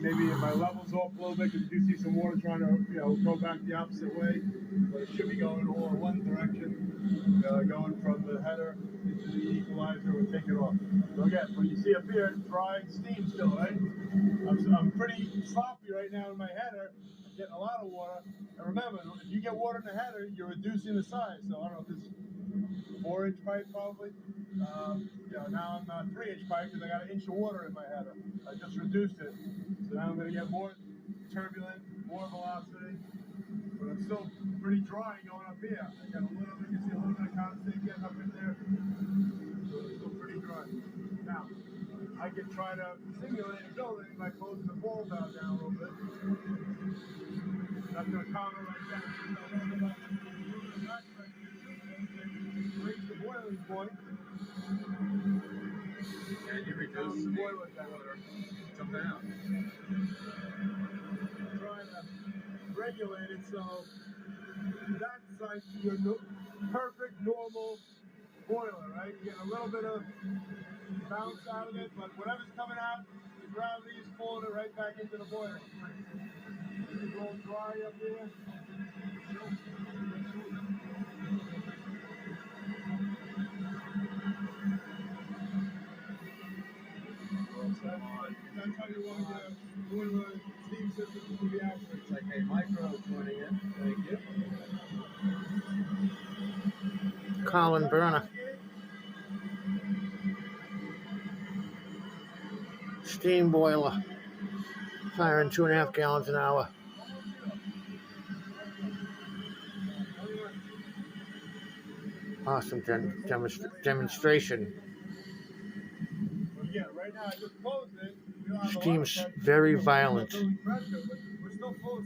Maybe my level's off a little bit because you do see some water trying to, go back the opposite way. But it should be going all in one direction, going from the header into the equalizer. We'll take it off. So again, when you see up here, dry steam still, right? I'm pretty sloppy right now in my header. I'm getting a lot of water. And remember, if you get water in the header, you're reducing the size. So I don't know if this 4-inch pipe probably. Now I'm 3-inch pipe because I got an inch of water in my header. I just reduced it. So now I'm going to get more turbulent, more velocity. But I'm still pretty dry going up here. I got a little bit, you see a little bit of condensate getting up in there. So it's still pretty dry. Now, I can try to simulate a building by closing the ball valve down a little bit. That's going to calm it like that. Reach the boiling point. And you reduce the boiler temperature. Something else. Trying to regulate it so that's like your perfect normal boiler, right? You get a little bit of bounce out of it, but whatever's coming out, the gravity is pulling it right back into the boiler. It's a little dry up here. That's how you want to get a steam system to be accurate. It's like a micro joining in. Thank you. Colin burner. Steam boiler. Firing 2.5 gallons an hour. Awesome demonstration. Yeah, right now I just closed it. Steam's very violent. We're still full of